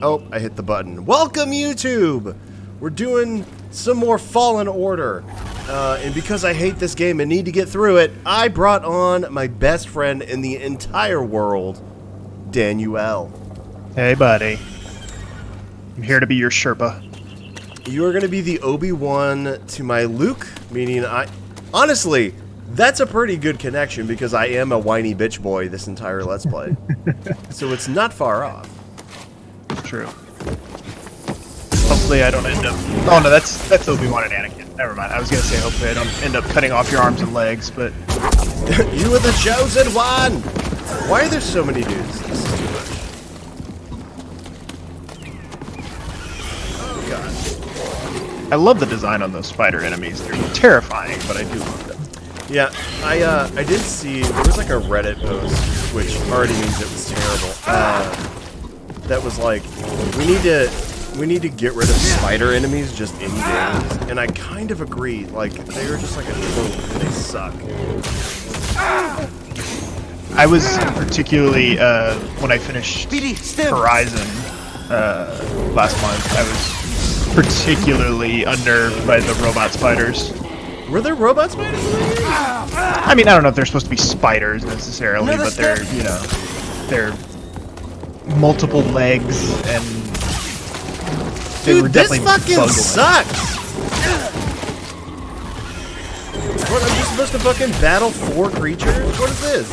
Oh, I hit the button. Welcome, YouTube! We're doing some more Fallen Order. And because I hate this game and need to get through it, I brought on my best friend in the entire world, Daniel. Hey, buddy. I'm here to be your Sherpa. You are going to be the Obi-Wan to my Luke, meaning honestly, that's a pretty good connection because I am a whiny bitch boy this entire Let's Play. So it's not far off. True. Hopefully I don't end up... Oh, no, that's Obi-Wan and Anakin. Never mind. I was going to say hopefully I don't end up cutting off your arms and legs, but... You are the chosen one! Why are there so many dudes? This is too much. Oh, God. I love the design on those spider enemies. They're terrifying, but I do love them. Yeah, I did see... There was like a Reddit post, which already means it was terrible. That was like, we need to get rid of spider enemies just in games, and I kind of agree. Like, they are just like a trope. They suck. I was particularly when I finished Horizon last month. I was particularly unnerved by the robot spiders. Were there robot spiders in the game? I mean, I don't know if they're supposed to be spiders necessarily, but they're, you know, they're multiple legs and dude, this fucking sucks. What, I'm just supposed to fucking battle 4 creatures? What is this?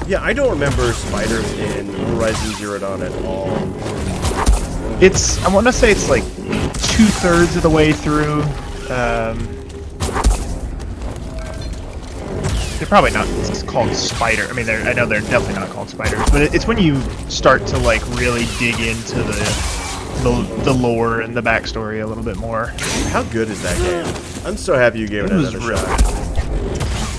Yeah, I don't remember spiders in Horizon Zero Dawn at all. I want to say it's like 2/3 of the way through. They're probably not called spider. I mean, I know they're definitely not called spiders, but it's when you start to like really dig into the lore and the backstory a little bit more. How good is that game? I'm so happy you gave it another shot.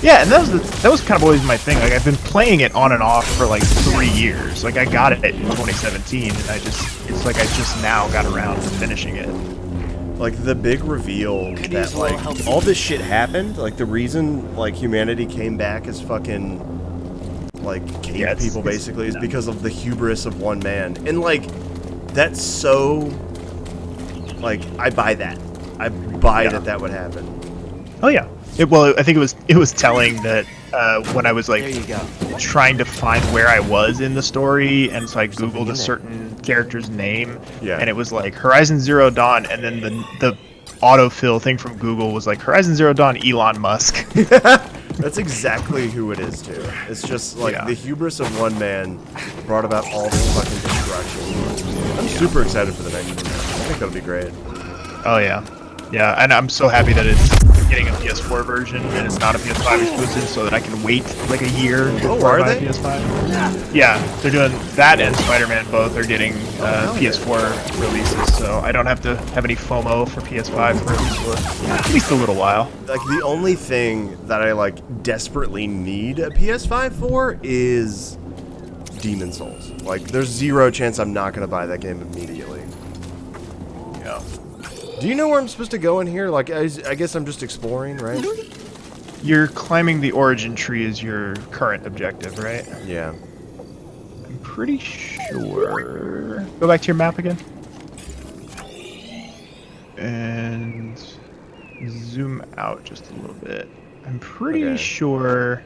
Yeah, and that was kind of always my thing. Like, I've been playing it on and off for like 3 years. Like, I got it in 2017, and it's like I just now got around to finishing it. Like, the big reveal that, like, all this shit happened, like, the reason, like, humanity came back as fucking, like, cave people, basically, is because of the hubris of one man. And, like, that's so, like, I buy that. I buy that would happen. Oh, yeah. Well, I think it was telling that when I was like trying to find where I was in the story, and so I googled a certain character's name, and it was like Horizon Zero Dawn, and then the autofill thing from Google was like Horizon Zero Dawn Elon Musk. That's exactly who it is too. It's just like the hubris of one man brought about all this fucking destruction. I'm super excited for the next one. I think that'll be great. Oh yeah. Yeah, and I'm so happy that it's getting a PS4 version and it's not a PS5 exclusive, so that I can wait like a year before I buy a PS5. Yeah, they're doing that, and Spider-Man both are getting PS4 releases, so I don't have to have any FOMO for PS5 for at least a little while. Like, the only thing that I like desperately need a PS5 for is Demon Souls. Like, there's zero chance I'm not gonna buy that game immediately. Yeah. Do you know where I'm supposed to go in here? Like, I guess I'm just exploring, right? You're climbing the origin tree as your current objective, right? Yeah. I'm pretty sure... Go back to your map again. And zoom out just a little bit. I'm pretty sure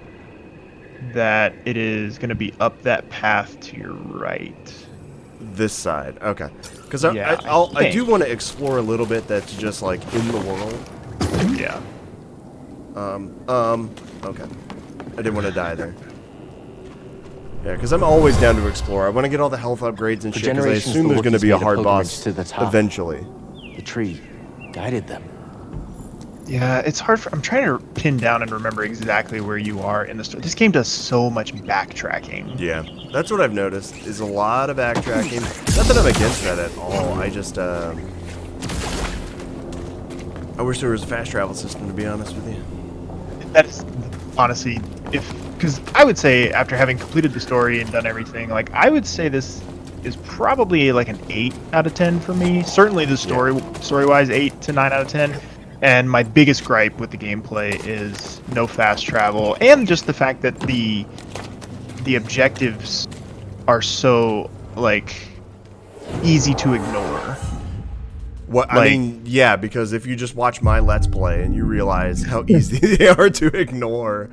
that it is going to be up that path to your right. This side, okay. Because Yeah, I do want to explore a little bit that's just like in the world. Yeah. Okay. I didn't want to die there. Yeah, because I'm always down to explore. I want to get all the health upgrades and shit, because I assume there's going to be a hard boss eventually. The tree guided them. Yeah, it's hard I'm trying to pin down and remember exactly where you are in the story. This game does so much backtracking. Yeah, that's what I've noticed, is a lot of backtracking. Not that I'm against that at all, I just, I wish there was a fast travel system, to be honest with you. That is, honestly, because I would say, after having completed the story and done everything, like, I would say this is probably like an 8 out of 10 for me. Certainly the story-wise, 8 to 9 out of 10. And my biggest gripe with the gameplay is no fast travel, and just the fact that the objectives are so like easy to ignore. What I mean, yeah, because if you just watch my Let's Play and you realize how easy they are to ignore.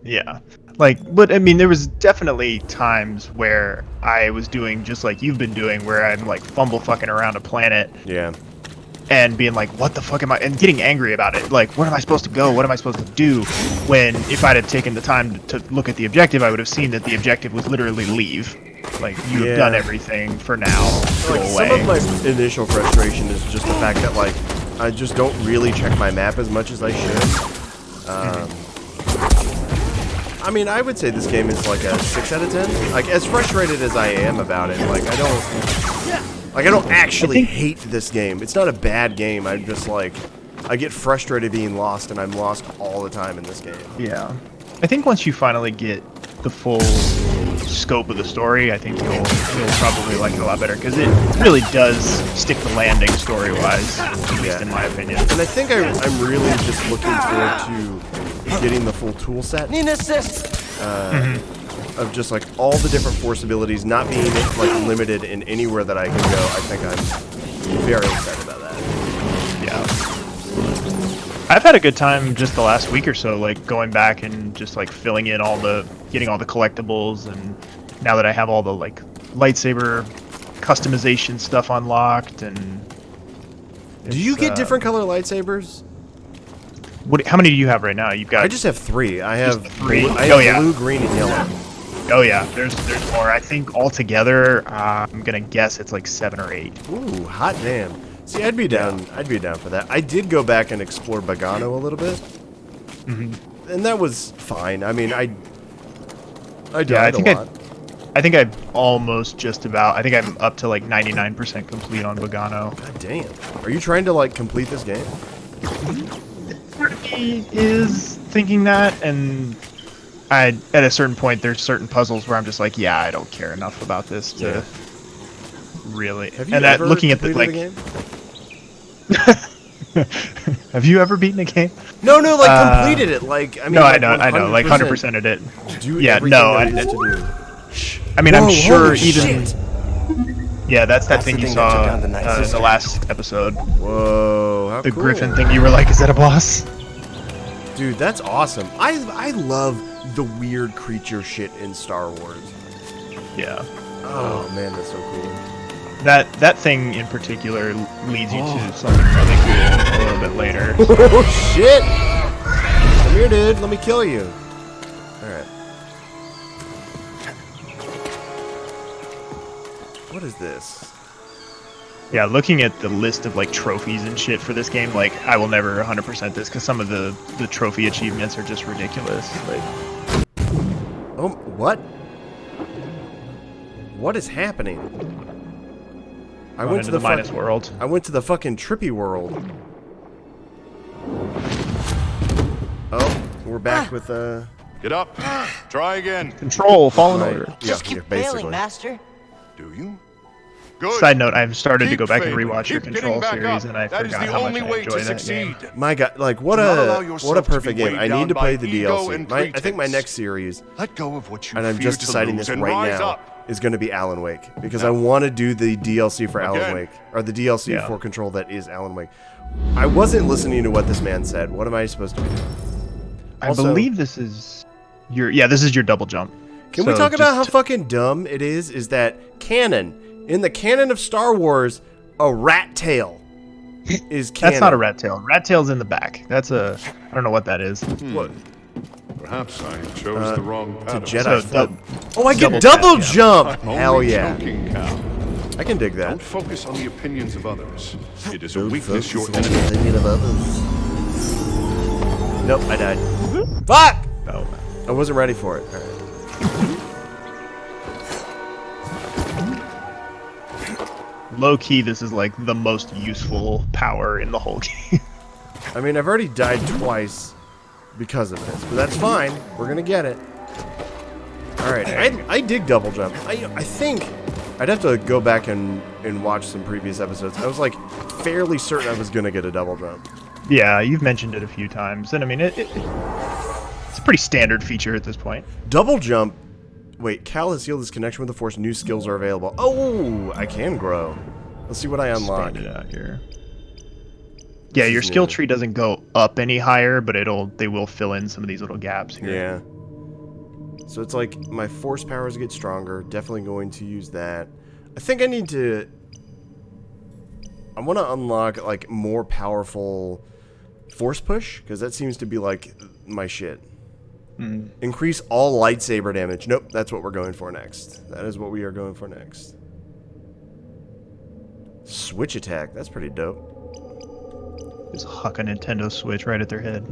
Yeah. Like, but I mean, there was definitely times where I was doing just like you've been doing, where I'm like fumble fucking around a planet. Yeah. And being like, what the fuck am I? And getting angry about it. Like, where am I supposed to go? What am I supposed to do? When if I'd have taken the time to look at the objective, I would have seen that the objective was literally leave. Like, you've done everything for now. Like, some of my initial frustration is just the fact that, like, I just don't really check my map as much as I should. I mean, I would say this game is like a 6 out of 10. Like, as frustrated as I am about it, like, I don't actually hate this game. It's not a bad game. I'm just like, I get frustrated being lost, and I'm lost all the time in this game. Yeah. I think once you finally get the full scope of the story, I think you'll probably like it a lot better, because it really does stick the landing story-wise, at least in my opinion. And I think I'm really just looking forward to getting the full tool set. Need an assist. Of just like all the different force abilities, not being like limited in anywhere that I can go. I think I'm very excited about that. Yeah. I've had a good time just the last week or so, like going back and just like filling in getting all the collectibles, and now that I have all the like lightsaber customization stuff unlocked, and do you get different color lightsabers? How many do you have right now? You've got. I just have 3. I have 3. Blue, green, and yellow. Oh yeah, there's more. I think altogether, I'm gonna guess it's like 7 or 8. Ooh, hot damn! See, I'd be down. Yeah. I'd be down for that. I did go back and explore Bogano a little bit, and that was fine. I mean, I died a lot. I think I'm almost just about. I think I'm up to like 99% complete on Bogano. God damn! Are you trying to like complete this game? He is thinking that, and at a certain point, there's certain puzzles where I'm just like, yeah, I don't care enough about this to really. Have you ever looking at the like? game? Have you ever beaten a game? No, like completed it. Like I mean, no, like I know, like 100%ed it. I mean, Whoa, I'm sure even. Shit. Yeah, that's that thing you saw in the last episode. Whoa, how the cool. Griffin thing. You were like, is that a boss? Dude, that's awesome. I love the weird creature shit in Star Wars. Yeah. Oh man, that's so cool. That thing in particular leads you to something really cool a little bit later. Oh shit! Come here, dude. Let me kill you. All right. What is this? Yeah, looking at the list of like trophies and shit for this game, like I will never 100% this, because some of the trophy achievements are just ridiculous. Like, oh, what? What is happening? I went to the minus world. I went to the fucking trippy world. Oh, we're back with Get up. Try again. Control. Fallen order. Just keep failing, Master. Do you? Good. Side note: I've started to go back and failing. rewatch your Control series, and I forgot how much I enjoy that game. My God, like what a perfect game! I need to play the DLC. I think my next series, let go of what you and I'm just deciding this right now, is going to be Alan Wake, because I want to do the DLC for Alan Wake, or the DLC for Control that is Alan Wake. I wasn't listening to what this man said. What am I supposed to do? I believe this is your double jump. Can we talk about how fucking dumb it is? Is that in the canon of Star Wars, a rat tail is canon. That's not a rat tail. Rat tail's in the back. I don't know what that is. What? Perhaps I chose the wrong pattern. It's a Jedi. I get double jump! Hell yeah. I can dig that. Don't focus on the opinions of others. It is a weakness your enemy. Nope, I died. Fuck! No. I wasn't ready for it. All right. Low key, this is like the most useful power in the whole game. I mean, I've already died twice because of this, but that's fine. We're gonna get it. All right, I dig double jump. I think I'd have to go back and watch some previous episodes. I was like fairly certain I was gonna get a double jump. Yeah, you've mentioned it a few times, and I mean it's a pretty standard feature at this point. Double jump Wait, Cal has healed his connection with the Force. New skills are available. Oh, I can grow. Let's see what I unlock. Expand it out here. Yeah, your skill tree doesn't go up any higher, but they will fill in some of these little gaps here. Yeah. So it's like my Force powers get stronger. Definitely going to use that. I think I need to... I want to unlock, like, more powerful Force push, because that seems to be, like, my shit. Increase all lightsaber damage. Nope, that's what we're going for next. That is what we are going for next. Switch attack. That's pretty dope. Just huck a Nintendo Switch right at their head.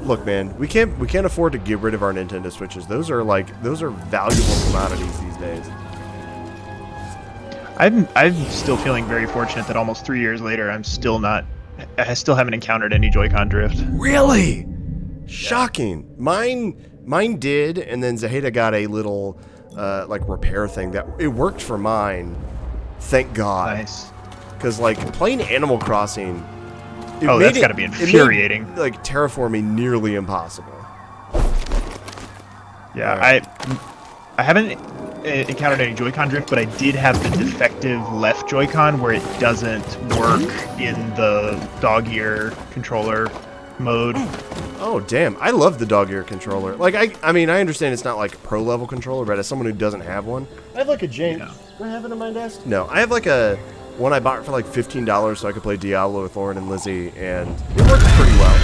Look, man, we can't afford to get rid of our Nintendo Switches. Those are valuable commodities these days. I'm still feeling very fortunate that almost 3 years later, I still haven't encountered any Joy-Con drift. Really? Shocking. Yeah. Mine did, and then Zaheda got a little like repair thing that it worked for mine. Thank God. Nice. Because like playing Animal Crossing, that's got to be infuriating. It made, like, terraforming nearly impossible. Yeah, right. I haven't encountered any Joy-Con drift, but I did have the defective left Joy-Con where it doesn't work in the dog ear controller mode. Oh, damn. I love the dog ear controller. Like, I mean, I understand it's not like a pro level controller, but as someone who doesn't have one, I have like a Jank. Yeah. Do I have it on my desk? No, I have like a one I bought for like $15 so I could play Diablo with Lauren and Lizzie, and it works pretty well.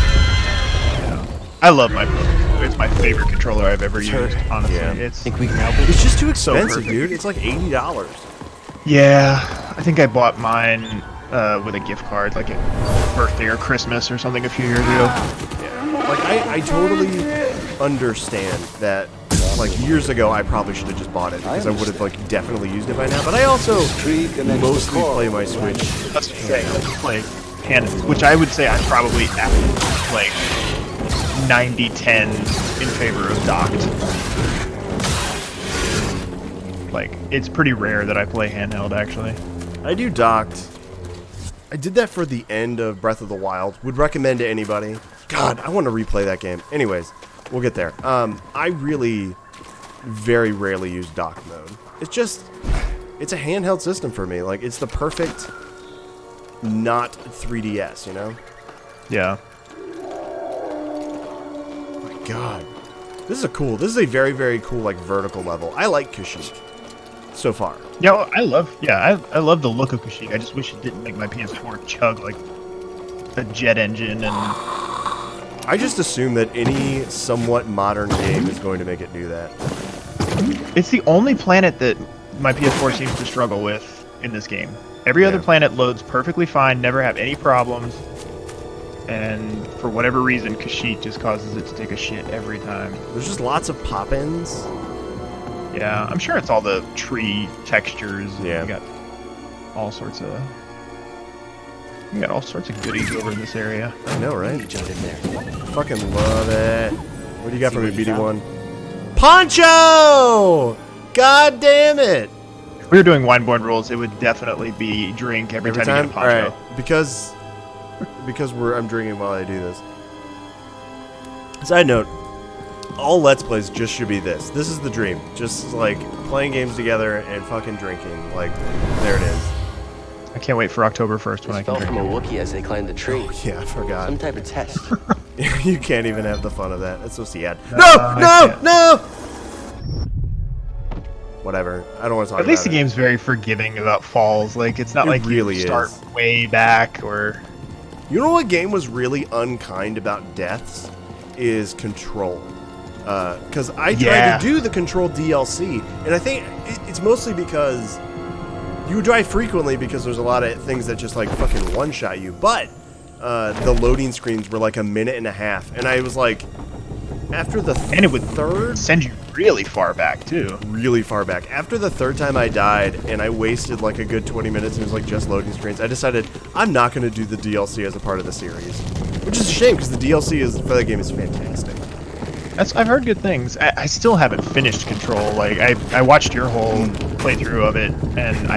Yeah. I love my Pro controller. It's my favorite controller I've ever used, honestly. Yeah. It's just too expensive, dude. It's like $80. Yeah, I think I bought mine with a gift card, like a birthday or Christmas or something a few years ago. Yeah. Like, I totally understand that, like, years ago I probably should have just bought it, because I would have, like, definitely used it by now. But I also mostly play my Switch. That's play hand, which I would say I probably average, like, 90-10 in favor of docked. Like, it's pretty rare that I play handheld, actually. I do docked. I did that for the end of Breath of the Wild. Would recommend to anybody. God, I want to replay that game. Anyways, we'll get there. I really very rarely use dock mode. It's a handheld system for me. Like, it's the perfect not 3DS, you know? Yeah. Oh my God. This is a very, very cool, like, vertical level. I like Kashyyyk so far. Yeah, well, I love the look of Kashyyyk. I just wish it didn't make my PS4 chug like a jet engine, and I just assume that any somewhat modern game is going to make it do that. It's the only planet that my PS4 seems to struggle with in this game. Every other planet loads perfectly fine, never have any problems, and for whatever reason, Kashyyyk just causes it to take a shit every time. There's just lots of pop-ins. Yeah, I'm sure it's all the tree textures. Yeah. You got all sorts of goodies over in this area. I know, right? Jump in there. Fucking love it. What do you got for me, BD1? Poncho! God damn it! If we were doing Wineborn rules, it would definitely be drink every time you get a poncho. All right. Because I'm drinking while I do this. Side note, all Let's Plays just should be this. This is the dream. Just, like, playing games together and fucking drinking. Like, there it is. I can't wait for October 1st when I can drink. From a Wookiee as they climbed the tree. Oh, yeah, I forgot. Some type of test. You can't even have the fun of that. That's so sad. No! Whatever. I don't want to talk about it. At least the game's very forgiving about falls. Like, it's not like you start way back or... You know what game was really unkind about deaths? Is Control. Because I tried to do the Control DLC, and I think it's mostly because you die frequently because there's a lot of things that just, like, fucking one-shot you. But the loading screens were like a minute and a half, and I was like, after the and it would send you really far back too. Really far back. After the third time I died, and I wasted like a good 20 minutes, and it was like just loading screens, I decided I'm not going to do the DLC as a part of the series, which is a shame because the DLC for that game is fantastic. I've heard good things. I still haven't finished Control. Like I watched your whole playthrough of it, and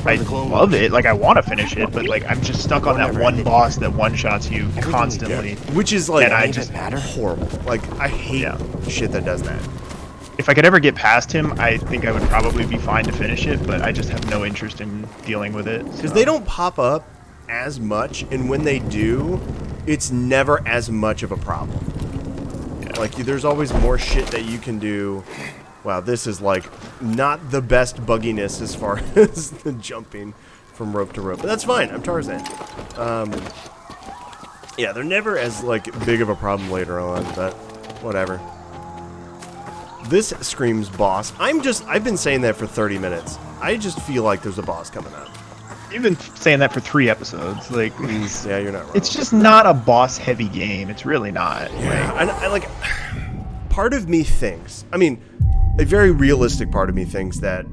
I love it. Like, I want to finish it, but like, I'm just stuck on that one boss that one-shots you constantly. Which is like, and I just horrible. Like, I hate shit that does that. If I could ever get past him, I think I would probably be fine to finish it, but I just have no interest in dealing with it. Because they don't pop up as much, and when they do, it's never as much of a problem. Yeah. Like, there's always more shit that you can do. Wow, this is, like, not the best bugginess as far as the jumping from rope to rope. But that's fine, I'm Tarzan. Yeah, they're never as, like, big of a problem later on, but whatever. This screams boss. I've been saying that for 30 minutes. I just feel like there's a boss coming up. You've been saying that for 3 episodes. Like, yeah, you're not wrong. It's just not a boss-heavy game. It's really not. Yeah, I like. Part of me thinks. I mean, a very realistic part of me thinks that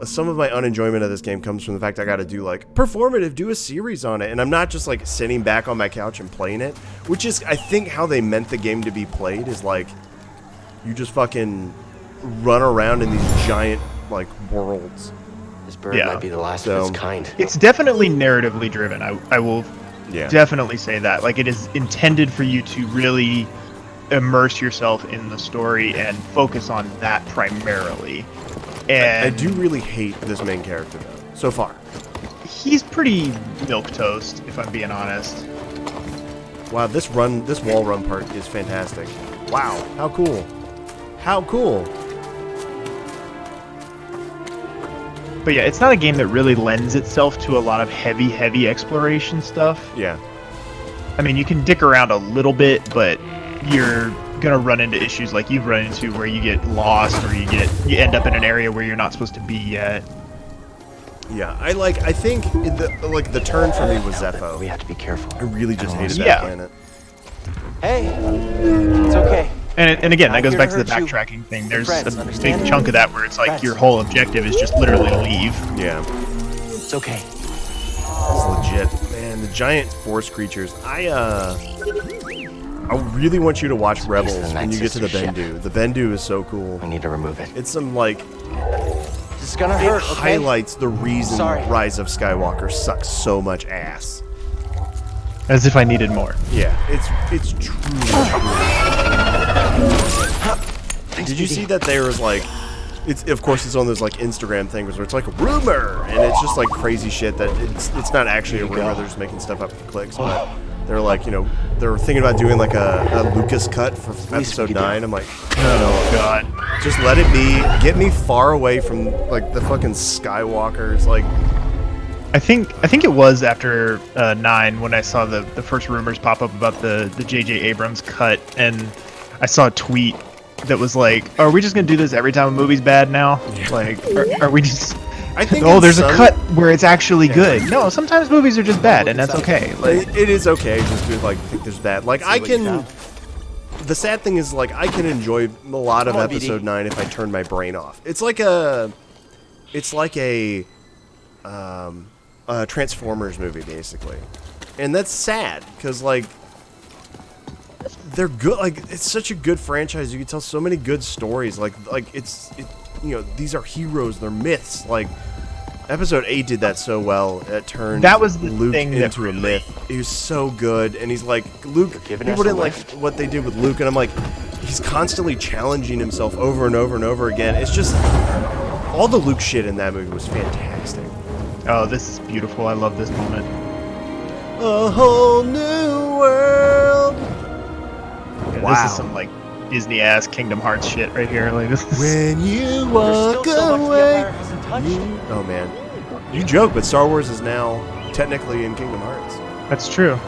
some of my unenjoyment of this game comes from the fact I got to do like performative, do a series on it, and I'm not just like sitting back on my couch and playing it. Which is, I think, how they meant the game to be played. Is like, you just fucking run around in these giant like worlds. This bird might be the last of its kind. It's definitely narratively driven. I will definitely say that. Like, it is intended for you to really immerse yourself in the story and focus on that primarily. And I do really hate this main character though, so far. He's pretty milquetoast, if I'm being honest. Wow, this wall run part is fantastic. Wow, how cool. How cool. But yeah, it's not a game that really lends itself to a lot of heavy exploration stuff. Yeah. I mean, you can dick around a little bit, but you're gonna run into issues like you've run into where you get lost or you end up in an area where you're not supposed to be yet. Yeah, I think the turn for me was Zepho. We have to be careful. I really just hated that planet. Hey, it's okay. And again, that goes back to the backtracking thing. There's a big chunk of that where it's like your whole objective is just literally to leave. Yeah. It's okay. It's legit. Man, the giant forest creatures. I really want you to watch Rebels when you get to the Bendu. The Bendu is so cool. I need to remove it. It's some, like... It's gonna hurt, It highlights the reason Rise of Skywalker sucks so much ass. As if I needed more. Yeah, it's truly Did you see that there was like, of course it's on those like Instagram things where it's like a rumor, and it's just like crazy shit that it's not actually a rumor. They're just making stuff up for clicks, but they're like, you know, they're thinking about doing like a Lucas cut for episode 9. I'm like, oh god, just let it be. Get me far away from like the fucking Skywalkers. Like, I think it was after 9 when I saw the first rumors pop up about the J.J. Abrams cut, and I saw a tweet that was like, "Are we just gonna do this every time a movie's bad now? Yeah. Like, are we just?" I think there's a cut where it's actually good. No, sometimes movies are just bad, and that's okay. Like, it is okay just to like think there's bad. Like, I can. The sad thing is, like, I can enjoy a lot of episode 9 if I turn my brain off. It's like a Transformers movie, basically, and that's sad because like they're good. Like, it's such a good franchise. You can tell so many good stories. Like you know, these are heroes. They're myths. Like, episode 8 did that so well. It turned Luke into a myth. He was so good, and he's like, Luke. People didn't like what they did with Luke, and I'm like, he's constantly challenging himself over and over and over again. It's just all the Luke shit in that movie was fantastic. Oh, this is beautiful. I love this moment. A whole new world. Yeah, wow. This is some like Disney-ass Kingdom Hearts shit right here. Like, this is... When you walk away. Oh man, you joke, but Star Wars is now technically in Kingdom Hearts. That's true.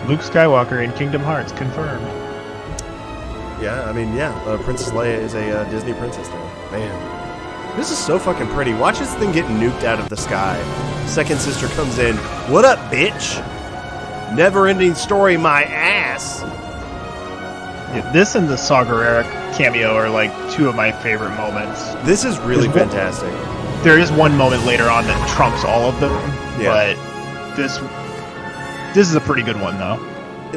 Luke Skywalker in Kingdom Hearts confirmed. Yeah, I mean, yeah, Princess Leia is a Disney princess now. Man. This is so fucking pretty. Watch this thing get nuked out of the sky. Second sister comes in. What up, bitch? Never-ending story, my ass. Yeah, this and the Saw Gerrera cameo are like 2 of my favorite moments. This is really fantastic. There is one moment later on that trumps all of them, but this is a pretty good one though.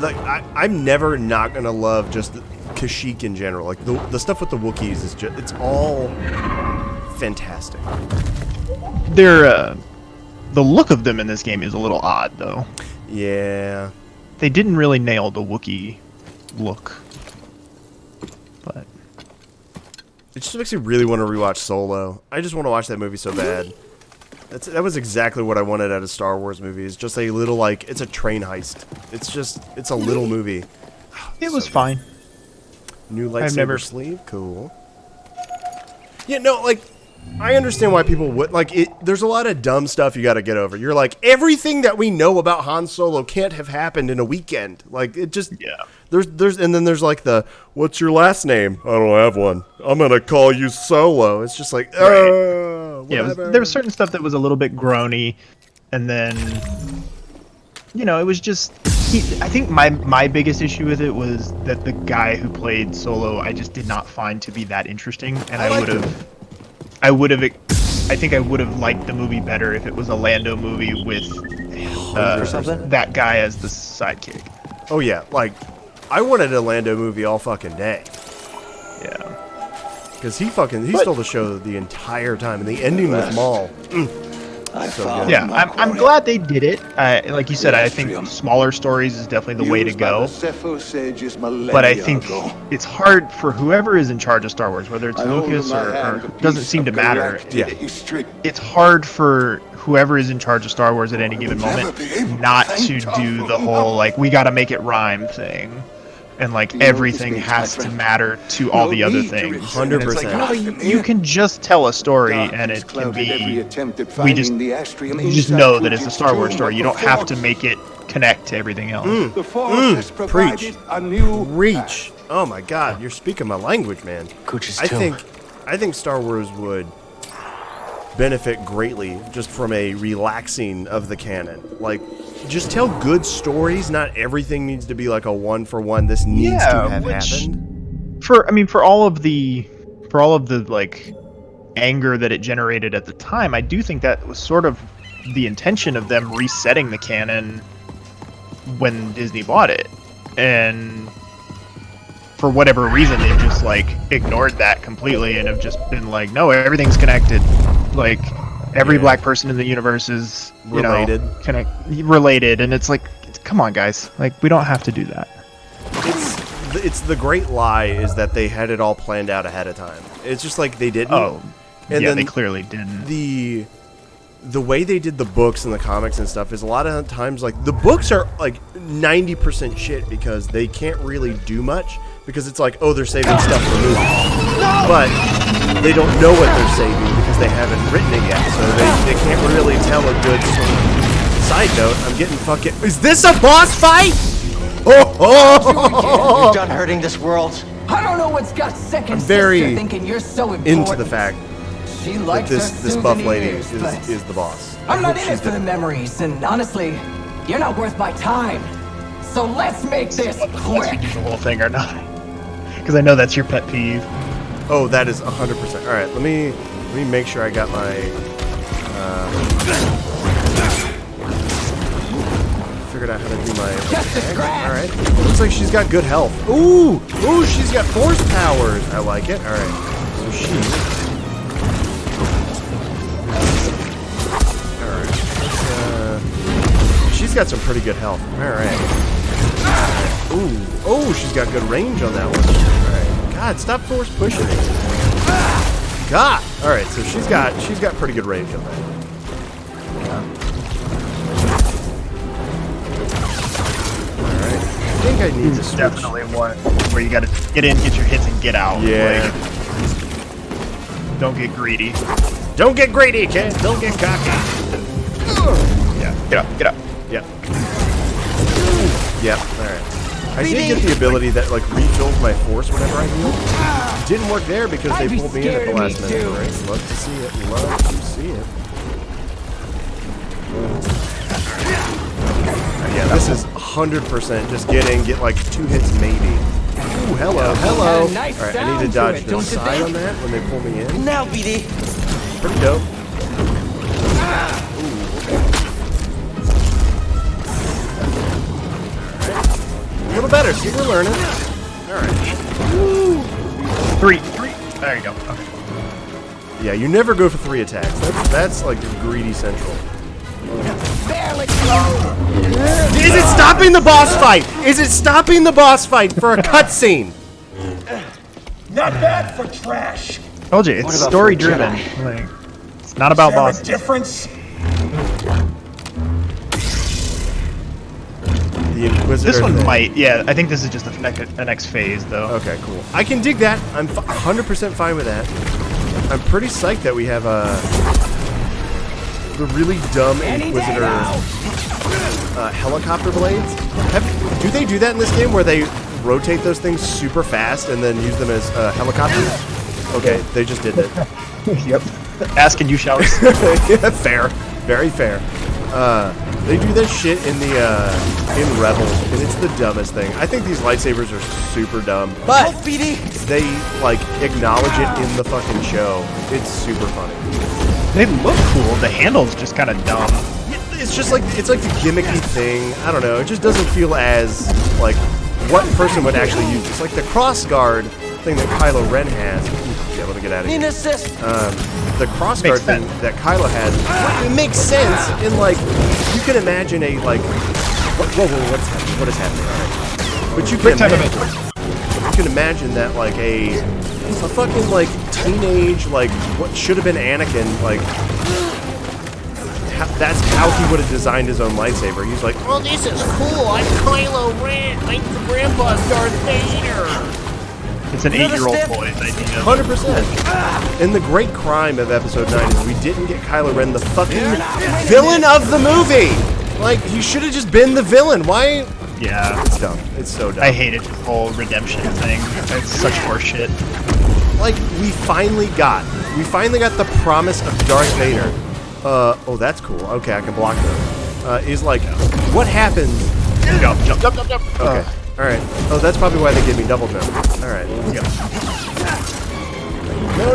Like, I'm never not gonna love just Kashyyyk in general. Like the stuff with the Wookiees is just, it's all fantastic. They're the look of them in this game is a little odd, though. Yeah. They didn't really nail the Wookiee look. But it just makes me really want to rewatch Solo. I just want to watch that movie so bad. That was exactly what I wanted out of Star Wars movies. Just a little, like, it's a train heist. It's a little movie. It was fine. New lightsaber sleeve? Cool. Yeah, no, like, I understand why people would, like, there's a lot of dumb stuff you gotta get over. You're like, everything that we know about Han Solo can't have happened in a weekend. Like, it just, yeah. And then there's like what's your last name? I don't have one. I'm gonna call you Solo. It's just like, yeah, there was certain stuff that was a little bit groany, and then, you know, it was just, I think my biggest issue with it was that the guy who played Solo, I just did not find to be that interesting, and I think I would have liked the movie better if it was a Lando movie with that guy as the sidekick. Oh yeah, like, I wanted a Lando movie all fucking day. Yeah. Because he stole the show the entire time, and the ending with Maul. So good. Yeah, I'm glad they did it. Like you said, I think smaller stories is definitely the way to go. But I think it's hard for whoever is in charge of Star Wars, whether it's Lucas or doesn't seem to matter. Yeah. It's hard for whoever is in charge of Star Wars at any given moment not to do the whole, like, we gotta make it rhyme thing. And, like, everything has to matter to all the other things. 100%. Like, you can just tell a story, and it can be. We just know that it's a Star Wars story. You don't have to make it connect to everything else. Preach. Oh my God, you're speaking my language, man. I think Star Wars would benefit greatly just from a relaxing of the canon. Like, just tell good stories. Not everything needs to be like a one for one. This needs to have happened. For all of the like anger that it generated at the time, I do think that was sort of the intention of them resetting the canon when Disney bought it. And for whatever reason, they've just like ignored that completely and have just been like, no, everything's connected. Like, every black person in the universe is related, related, and it's like, come on, guys, like, we don't have to do that. It's the great lie is that they had it all planned out ahead of time. It's just like they didn't. Oh, and yeah, then they clearly didn't. The way they did the books and the comics and stuff is a lot of times, like, the books are like 90% shit because they can't really do much because it's like, oh, they're saving stuff for movies. No! But they don't know what they're saving because they haven't written it yet, so they can't really tell a good story. Side note, I'm getting fucking... Is this a boss fight? Oh! You're done hurting this world. I don't know what's got second. I'm very thinking you're so important. into the fact she that likes this buff lady is the boss. I'm not in it for the memories, and honestly, you're not worth my time. So let's make this quick. The whole thing or not? Because I know that's your pet peeve. Oh, that is 100%. All right, let me make sure I got my. Figured out how to do my. All right. Looks like she's got good health. Ooh, she's got force powers. I like it. All right. So she's got some pretty good health. All right. Ooh, she's got good range on that one. All right. God, stop force pushing me. God. All right, so she's got pretty good range on that. All right. I think I need to switch. Definitely one where you got to get in, get your hits, and get out. Yeah. Like, don't get greedy. Don't get greedy, kid. Don't get cocky. Yeah. Get up. Yep. Yep. All right. I did get the ability that like refills my force whenever I heal. Didn't work there because they pulled me in at the last minute. All right. Love to see it. Love to see it. Yeah, this is 100% just get like 2 hits maybe. Ooh, hello. All right, I need to dodge the side on that when they pull me in. Now, BD. Pretty dope. A little better. See, we're learning. All right. Woo. 3. There you go. Okay. Yeah, you never go for 3 attacks. That's like greedy central. Barely close. Is it stopping the boss fight? Is it stopping the boss fight for a cutscene? Not bad for trash. Told you, it's story driven. Like, it's not about Is there a bosses. difference? The Inquisitor This one thing. might, yeah. I think this is just the next phase, though. Okay, cool. I can dig that. I'm 100% fine with that. I'm pretty psyched that we have the really dumb Inquisitor helicopter blades. Do they do that in this game where they rotate those things super fast and then use them as helicopters? Okay, they just did it. Yep. Ask and you shall receive. Yeah, fair. Very fair. They do this shit in the in Rebels, and it's the dumbest thing. I think these lightsabers are super dumb, but they like acknowledge it in the fucking show. It's super funny. They look cool. The handle's just kind of dumb. It's just like the gimmicky thing. I don't know. It just doesn't feel as like what person would actually use. It's like the crossguard thing that Kylo Ren has. Yeah, let me get out of here. The crossguard thing that Kylo has, it makes sense in like you can imagine a like whoa, what is happening? All right. But you can imagine that like a fucking like teenage like what should have been Anakin like that's how he would have designed his own lightsaber. He's like, well, this is cool. I'm Kylo Ren. I'm the grandpa's Darth Vader. It's an 8-year-old boy's idea. 100%. And the great crime of Episode 9 is we didn't get Kylo Ren the fucking villain of the movie. Like, he should have just been the villain. Why? Yeah. It's dumb. It's so dumb. I hated the whole redemption thing. It's such horseshit. Like, we finally got the promise of Darth Vader. Oh, that's cool. Okay, I can block them. Is like, what happens? Jump. Okay. Alright. Oh, that's probably why they gave me double jump. Alright. Yep. No.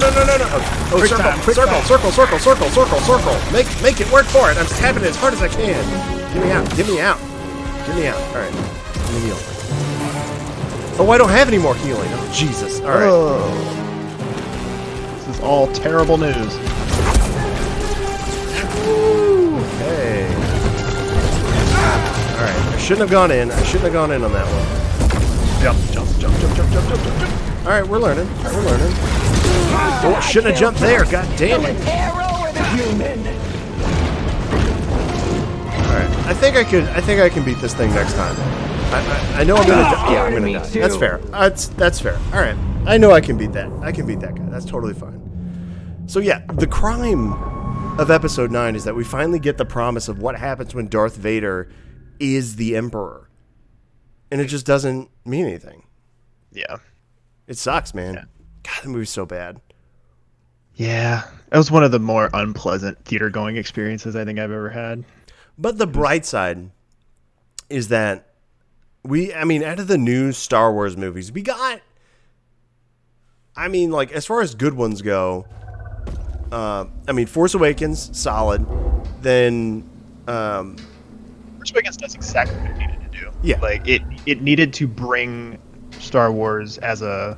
Oh, circle. Make it work for it. I'm tapping it as hard as I can. Get me out. Alright. Let me heal. Oh, I don't have any more healing. Oh, Jesus. Alright. This is all terrible news. Hey. Alright, I shouldn't have gone in. on that one. Jump. Alright, we're learning. Oh, shouldn't have jumped there. God damn it. Alright, I think I can beat this thing next time. I know I'm gonna die. Yeah, I'm gonna die. That's fair. That's fair. Alright. I know I can beat that. I can beat that guy. That's totally fine. So yeah, the crime of Episode 9 is that we finally get the promise of what happens when Darth Vader is the Emperor. And it just doesn't mean anything. Yeah. It sucks, man. Yeah. God, the movie's so bad. Yeah. That was one of the more unpleasant theater-going experiences I think I've ever had. But the bright side is that out of the new Star Wars movies, we got, like, as far as good ones go, Force Awakens, solid. Then, Force Awakens does exactly what it needed to do. Yeah. Like, it needed to bring Star Wars as a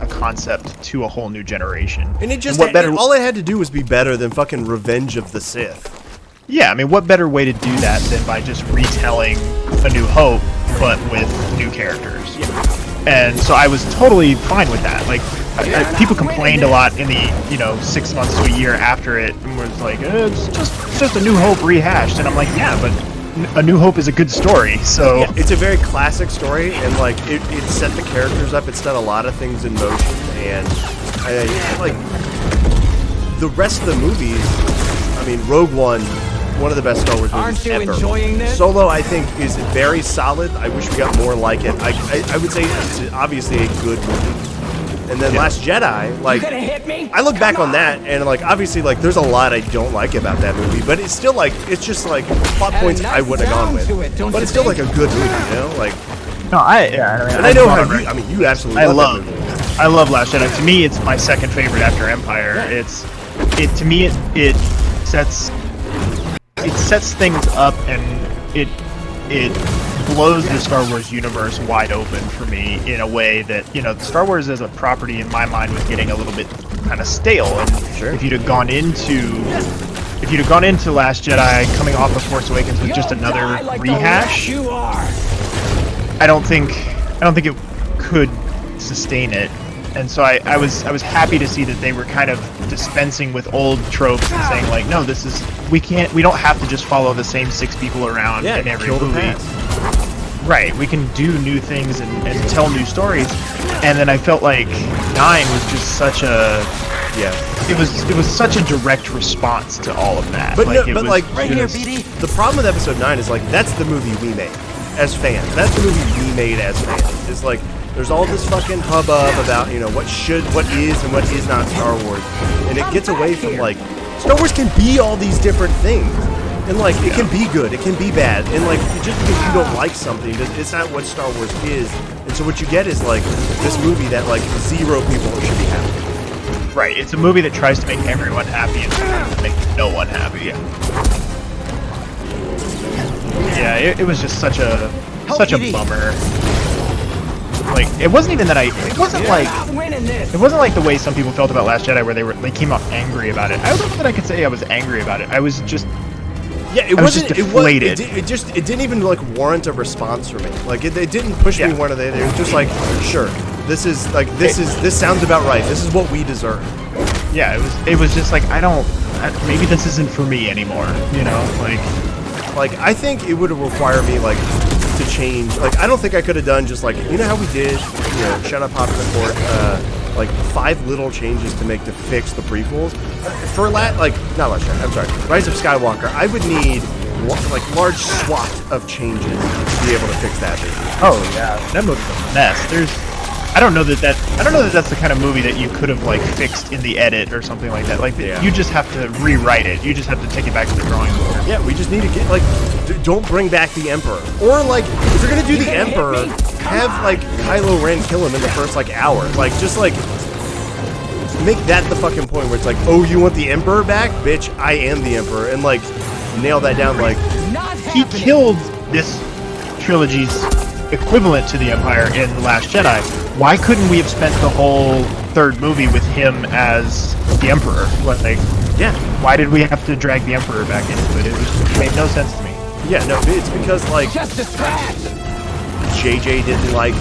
concept to a whole new generation. And it just, what better, all it had to do was be better than fucking Revenge of the Sith. Yeah, I mean, what better way to do that than by just retelling A New Hope, but with new characters? Yeah. And so I was totally fine with that. Like, people complained a lot in the 6 months to a year after it, and was like, it's just A New Hope rehashed. And I'm like, yeah, but A New Hope is a good story. So yeah, it's a very classic story, and like it set the characters up. It set a lot of things in motion, and I like the rest of the movies. Rogue One of the best Star Wars movies Aren't you ever. enjoying this? Solo, I think, is very solid. I wish we got more like it. I would say it's obviously a good movie. And then Last Jedi, like, You gonna hit me? I look back on that, and like, obviously, like, there's a lot I don't like about that movie, but it's still like, it's just like plot points I wouldn't have gone with. But it's still like a good movie, Like, no, and I know how you absolutely love that movie. I love Last Jedi. To me, it's my second favorite after Empire. It sets things up, and it blows the Star Wars universe wide open for me in a way that Star Wars as a property in my mind was getting a little bit kind of stale. And if you'd have gone into Last Jedi coming off of Force Awakens with just another rehash, I don't think it could sustain it. And so I was happy to see that they were kind of dispensing with old tropes and saying like, no, we don't have to just follow the same 6 people around in every movie. Right, we can do new things and tell new stories. And then I felt like 9 was just such a it was such a direct response to all of that. But right here, BD. The problem with episode 9 is like that's the movie we made as fans. That's the movie we made as fans. It's like there's all this fucking hubbub about, you know, what is and what is not Star Wars. And it gets away from like Star Wars can be all these different things. And like it can be good, it can be bad. And like just because you don't like something, it's not what Star Wars is. And so what you get is like this movie that like 0 people should be happy. Right, it's a movie that tries to make everyone happy and tries to make no one happy. Yeah, it was just such a bummer. Like it wasn't even that it wasn't like the way some people felt about Last Jedi where they came off angry about it. I don't know that I could say I was angry about it. I was just it wasn't deflated. It didn't even like warrant a response from me. Like it didn't push me one or the other. It was just like, sure, this sounds about right. This is what we deserve. Yeah, it was just like maybe this isn't for me anymore. You know, like I think it would require me like to change. Like I don't think I could have done just like, you know how we did, you know, shut up, hop in the court, like 5 little changes to make to fix the prequels. For Rise of Skywalker, I would need like large swath of changes to be able to fix that movie. Oh yeah, that movie's a mess. I don't know that that's the kind of movie that you could have like fixed in the edit or something like that. Like you just have to rewrite it. You just have to take it back to the drawing board. Yeah, we just need to get like don't bring back the Emperor. Or like if you're gonna do the Emperor, have like Kylo Ren kill him in the first like hour. Like just like make that the fucking point where it's like, oh, you want the Emperor back? Bitch, I am the Emperor. And like nail that down. Like he killed this trilogy's equivalent to the Empire in The Last Jedi. Why couldn't we have spent the whole 3rd movie with him as the Emperor? Why did we have to drag the Emperor back into it? It made no sense to me. Yeah, no, it's because like JJ didn't like,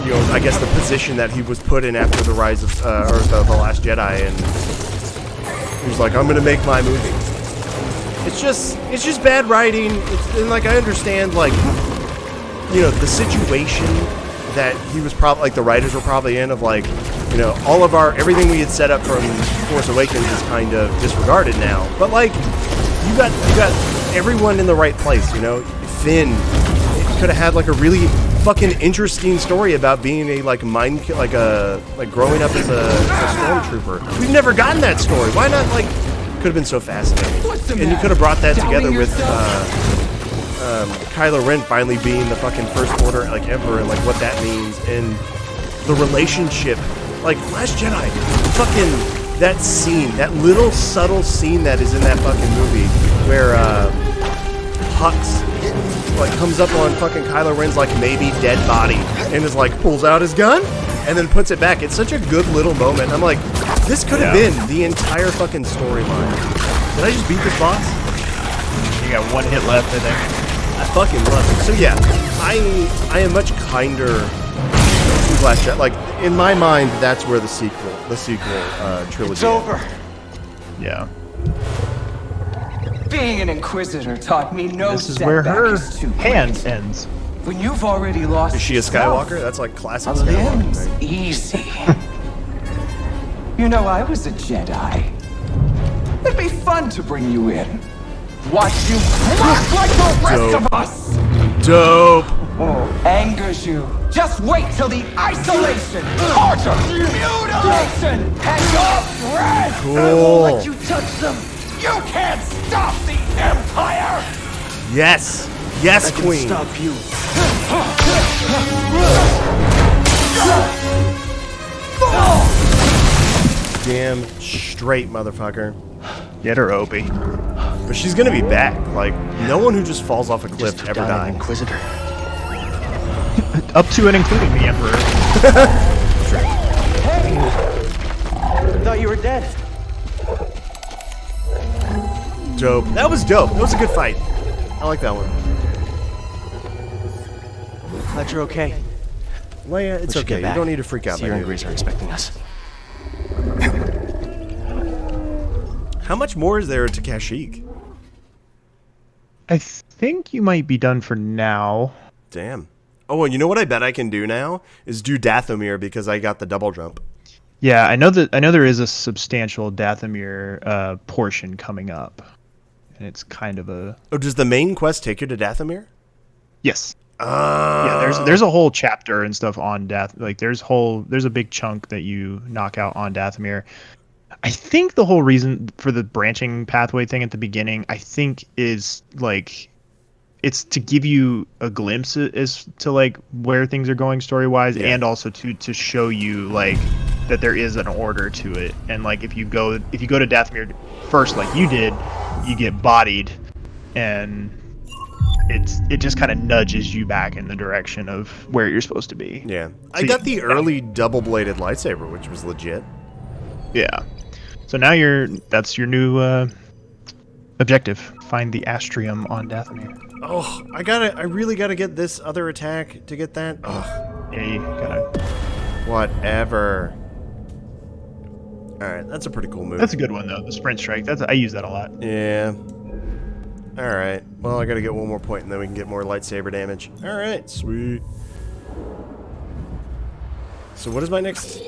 you know, I guess the position that he was put in after the Rise of the Last Jedi, and he was like, I'm gonna make my movie. It's just bad writing. And like I understand like, you know, the situation that he was probably like the writers were probably in of like, you know, all of everything we had set up from Force Awakens is kind of disregarded now. But like you got everyone in the right place, you know. Finn could have had like a really fucking interesting story about being a like growing up as a stormtrooper. We've never gotten that story. Why not? Like could have been so fascinating. And you could have brought that together with Kylo Ren finally being the fucking First Order like Emperor and like what that means and the relationship. Like Last Jedi, fucking that scene, that little subtle scene that is in that fucking movie where Hux like comes up on fucking Kylo Ren's like maybe dead body and is like pulls out his gun and then puts it back. It's such a good little moment. I'm like, this could have been the entire fucking storyline. Did I just beat this boss? You got 1 hit left, I think. I fucking love it. So yeah, I am much kinder to Last Jedi. Like in my mind, that's where the sequel trilogy. It's over. Yeah. Being an Inquisitor taught me no. This is where her hand ends. When you've already lost. Is she a Skywalker? That's like classic Skywalker thing. Easy. You know, I was a Jedi. It'd be fun to bring you in. Watch you crack like the rest of us! Dope! Oh, angers you. Just wait till the isolation, torture, mutilation, and your breath! Cool. I won't let you touch them! You can't stop the Empire! Yes! Yes, Queen! Stop you. Damn straight, motherfucker. Get her, Opie. But she's gonna be back. Like, no one who just falls off a cliff ever dies. Inquisitor. Up to and including the Emperor. Hey! I thought you were dead. Dope. That was dope. That was a good fight. I like that one. Glad you're okay. Leia, it's We should okay. get You back. don't need to freak out, Seer my and dude. Grease are expecting us. How much more is there to Kashyyyk? I think you might be done for now. Damn. Oh, and you know what I bet I can do now? Is do Dathomir because I got the double jump. Yeah, I know there is a substantial Dathomir portion coming up, and it's kind of a Oh, does the main quest take you to Dathomir? yes. Yeah, there's a whole chapter and stuff on there's a big chunk that you knock out on Dathomir. I think the whole reason for the branching pathway thing at the beginning, I think, is like it's to give you a glimpse as to like where things are going story wise, and also to show you like that there is an order to it. And like if you go to Dathomir first, like you did, you get bodied, and it just kind of nudges you back in the direction of where you're supposed to be. Yeah. So I got the early double-bladed lightsaber, which was legit. Yeah. So now that's your new objective. Find the Astrium on Dathomir. Oh, I really gotta get this other attack to get that. Ugh. Yeah, you gotta. Whatever. Alright, that's a pretty cool move. That's a good one though. The sprint strike. I use that a lot. Yeah. Alright. Well, I gotta get one more point and then we can get more lightsaber damage. Alright, sweet. So what is my next?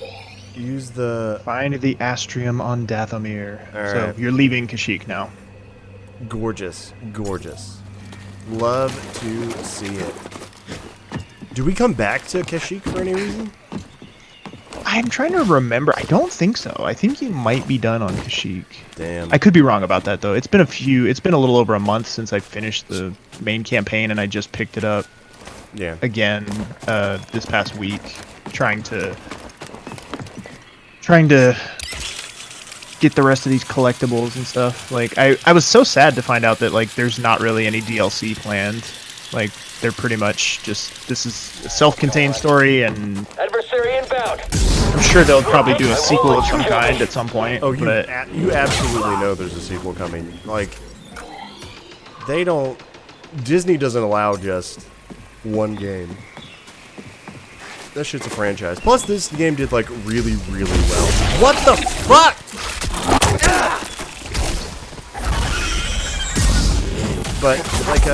Use the... Find the Astrium on Dathomir. Alright. So you're leaving Kashyyyk now. Gorgeous. Gorgeous. Love to see it. Do we come back to Kashyyyk for any reason? I'm trying to remember. I don't think so. I think you might be done on Kashyyyk. Damn. I could be wrong about that though. It's been a little over a month since I finished the main campaign, and I just picked it up again this past week, trying to get the rest of these collectibles and stuff. Like I was so sad to find out that like there's not really any DLC planned. Like they're pretty much just, this is a self-contained story, and Adversary inbound. I'm sure they'll probably do a sequel of some kind at some point. Oh, but you absolutely know there's a sequel coming. Like, they don't... Disney doesn't allow just one game. That shit's a franchise. Plus, this game did, like, really, really well. What the fuck?! But, like,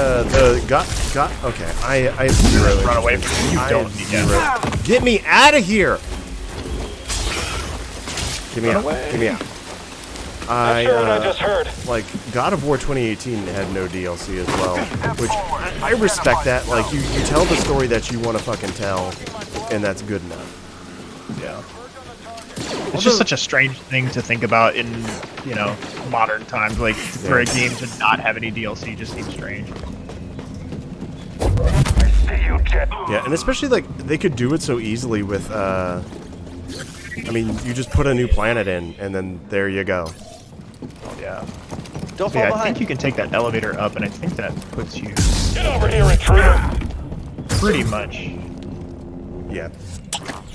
okay, I have zero... run away from you. You don't need that. Get me out of here! Get me out. Get me out. Not sure what I just heard. Like, God of War 2018 had no DLC as well, which I respect that. Like, you tell the story that you want to fucking tell, and that's good enough. Yeah. It's just such a strange thing to think about in, modern times. Like, for a game to not have any DLC just seems strange. Yeah, and especially, like, they could do it so easily with, I mean, you just put a new planet in, and then there you go. Yeah. Don't So fall yeah, I behind. think you can take that elevator up, and I think that puts you Get over here, intruder. pretty much. Yeah.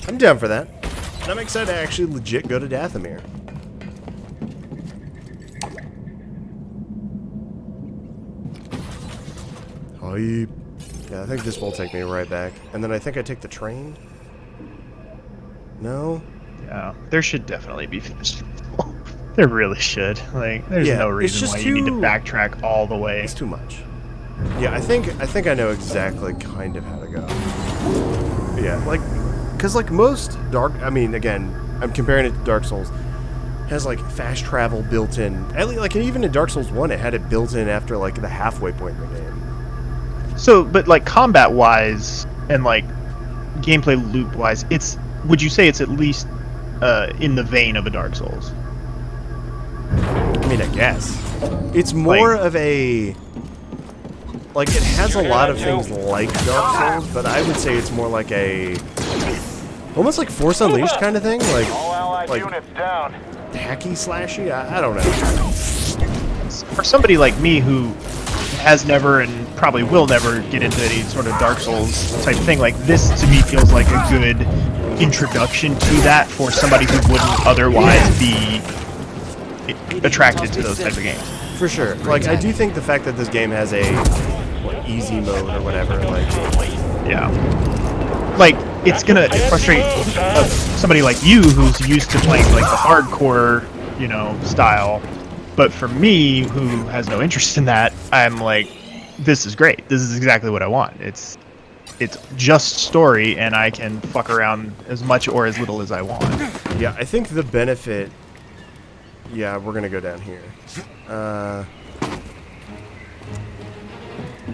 I'm down for that. And I'm excited to actually legit go to Dathomir. Hype. Yeah, I think this will take me right back. And then I think I take the train? No? Yeah, there should definitely be there really should. Like, there's Yeah, no it's reason just why you need to too- backtrack all the way. It's too much. Yeah, I think I know exactly kind of how to go. Yeah, like, because like most I mean, again, I'm comparing it to Dark Souls, has like fast travel built in. At least, like, even in Dark Souls 1, it had it built in after like the halfway point in the game. So, but like combat-wise and like gameplay loop-wise, would you say it's at least in the vein of a Dark Souls? I mean, I guess. It's more of a... Like, it has a lot of things like Dark Souls, but I would say it's more like a... Almost like Force Unleashed kind of thing? Like down. hacky slashy? I don't know. For somebody like me who has never and probably will never get into any sort of Dark Souls type thing, like this to me feels like a good introduction to that for somebody who wouldn't otherwise be attracted to those type of games. For sure. Like, I do think the fact that this game has a easy mode or whatever, like, yeah, like it's gonna frustrate somebody like you who's used to playing like the hardcore, you know, style. But for me, who has no interest in that, I'm like, this is great. This is exactly what I want. It's just story, and I can fuck around as much or as little as I want. yeah, I think the benefit... Yeah, we're gonna go down here.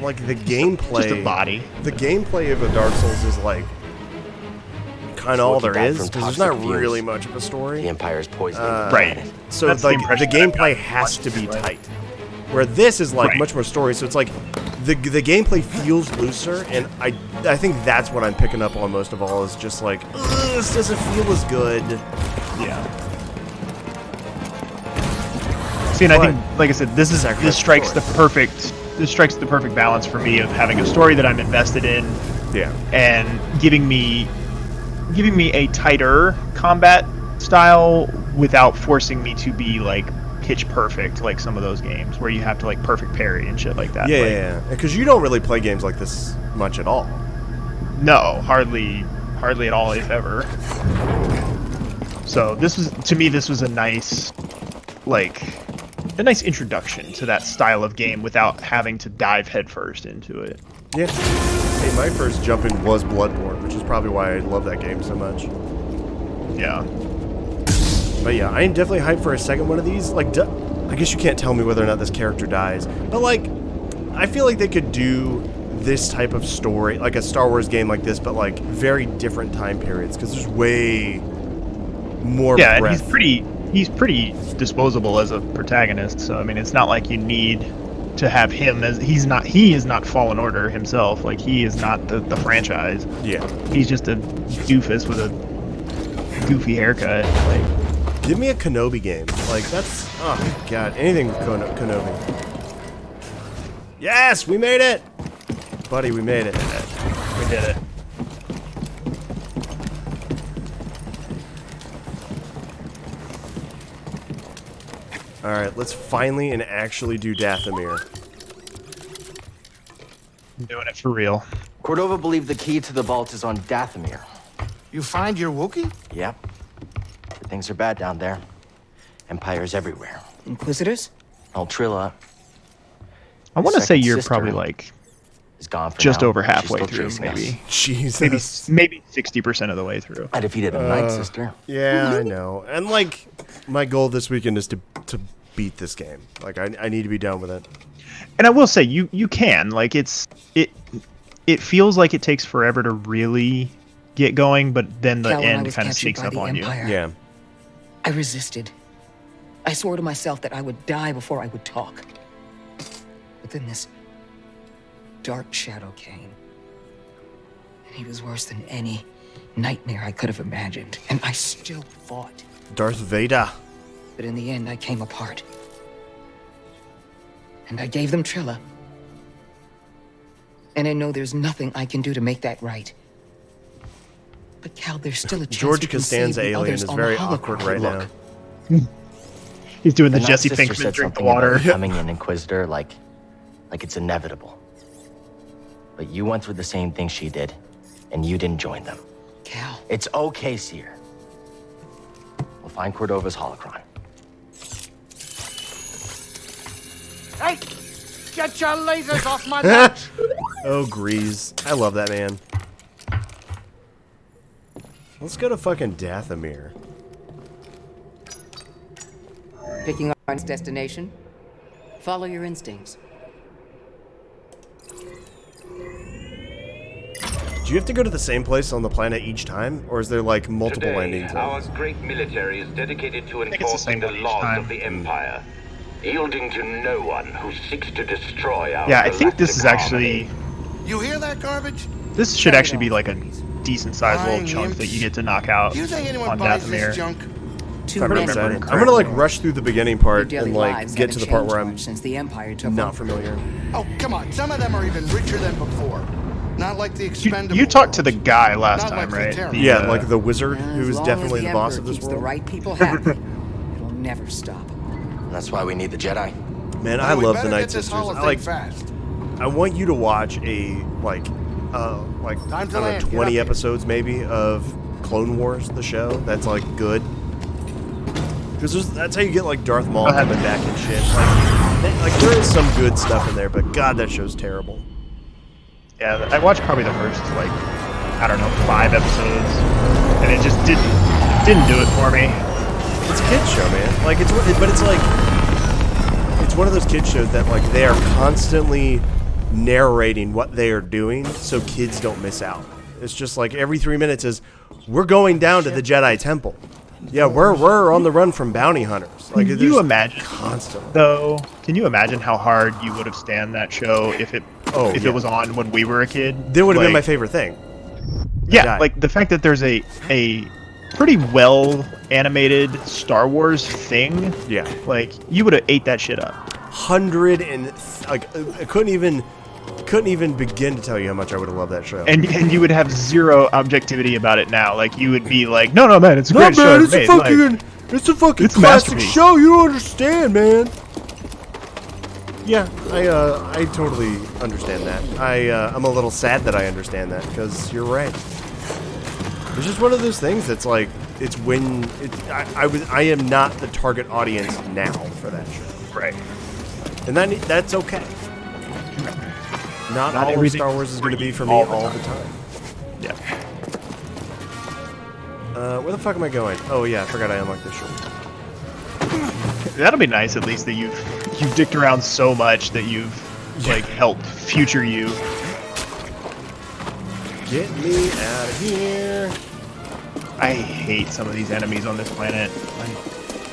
Like, the gameplay... Just a body. The gameplay of a Dark Souls is, like, kind of all there is, because there's not really much of a story. The Empire's poisoning. Right. So, That's like, the the gameplay has to be tight. Where this is, like, much more story, so it's like... The gameplay feels looser, and I think that's what I'm picking up on most of all, is just like, this doesn't feel as good. Yeah. See, and I think, like I said, this strikes the perfect balance for me of having a story that I'm invested in, Yeah. and giving me a tighter combat style without forcing me to be like pitch perfect, like some of those games where you have to like perfect parry and shit like that. Yeah, like, yeah, because you don't really play games like this much at all. No, hardly at all, if ever. So this was a nice introduction to that style of game without having to dive headfirst into it. Yeah. Hey, my first jump in was Bloodborne, which is probably why I love that game so much. Yeah. But yeah, I am definitely hyped for a second one of these. Like, I guess you can't tell me whether or not this character dies, but like, I feel like they could do this type of story, like a Star Wars game like this, but like very different time periods, because there's way more. Yeah, breadth. and he's pretty disposable as a protagonist. So I mean, it's not like you need to have him as he is not Fallen Order himself. Like, he is not the franchise. Yeah. He's just a doofus with a goofy haircut. Like, give me a Kenobi game. Like, that's, oh god, anything with Kenobi. Yes, we made it, buddy. We made it. we did it. All right, let's finally and actually do Dathomir. I'm doing it for real. Cordova believed the key to the vault is on Dathomir. You find your Wookiee? Yep. But things are bad down there. Empires everywhere. Inquisitors? Ultrilla I want to say second you're sister probably like is gone for just now. over She's halfway still through, chasing us. maybe. Jesus. Maybe 60% of the way through. I defeated a Night Sister. Yeah, I know. And like, my goal this weekend is to beat this game. Like, I need to be done with it. And I will say, you can, like, it feels like it takes forever to really get going, but then the Cal, when I end was kind of captured sneaks by up the on Empire, you. Yeah. I resisted. I swore to myself that I would die before I would talk. But then this dark shadow came. And he was worse than any nightmare I could have imagined. And I still fought. Darth Vader. But in the end, I came apart. And I gave them Trilla. And I know there's nothing I can do to make that right. But Cal, there's still a chance George we can save Costanza the alien others is on very the awkward holocron. right now. Look. He's doing the Night Jesse Sister Pinkman said drink the something water. about becoming an Inquisitor like it's inevitable. But you went through the same thing she did, and you didn't join them. Cal. It's okay, Seer. We'll find Cordova's holocron. Hey! Get your lasers off my back! Oh, Grease. I love that man. Let's go to fucking Dathomir. Picking our destination? Follow your instincts. Do you have to go to the same place on the planet each time? Or is there, like, multiple Today, landings? our great military is dedicated to it's the enforcing same the one each laws time. of the Empire, yielding to no one who seeks to destroy our Yeah, I think this is galactic actually... harmony. You hear that garbage? This should actually be like a decent-sized little Fine, chunk imps. that you get to knock out You think anyone on buys Dathomir. this junk? Too I'm many. excited. correctly. I'm gonna, like, rush through the beginning Your part daily and, like, lives get to haven't the part changed where I'm much since the Empire took not over. familiar. Oh, come on. Some of them are even richer than before. Not like the expendable You talked to the ones. guy last Not time, like right? Terran. The, Yeah, like the wizard, As who is long definitely as the boss Emperor of this keeps world. the right people happy, it'll never stop. That's why we need the Jedi. Man, I Now, we love the better Night get this Sisters. holothing I like. fast. I want you to watch a I Time don't to know, land. Get up 20 here. episodes maybe of Clone Wars, the show. That's like good. Because that's how you get like Darth Maul coming back and shit. Like there is some good stuff in there, but God, that show's terrible. Yeah, I watched probably the first like, I don't know, 5 episodes, and it just didn't do it for me. It's a kids show, man. Like but it's like it's one of those kids shows that like they are constantly narrating what they are doing so kids don't miss out. It's just like every 3 minutes is, we're going down to the Jedi Temple. Yeah, we're on the run from bounty hunters. Like, Can you imagine constantly? Though, can you imagine how hard you would have stand that show if it it was on when we were a kid? That would have been my favorite thing. Yeah, like the fact that there's a pretty well animated Star Wars thing. Yeah, like you would have ate that shit up. I couldn't even begin to tell you how much I would have loved that show. And you would have zero objectivity about it now. Like you would be like, no man, it's a great show. It's a fucking classic show. You don't understand, man. Yeah, I totally understand that. I'm a little sad that I understand that because you're right. It's just one of those things that's like it's when I am not the target audience now for that show. Right. And that's okay. Not all of Star Wars is going to be for me all the time. Yeah. Where the fuck am I going? Oh yeah, I forgot I unlocked this shit. That'll be nice at least that you've dicked around so much that you've like helped future you. Get me out of here. I hate some of these enemies on this planet.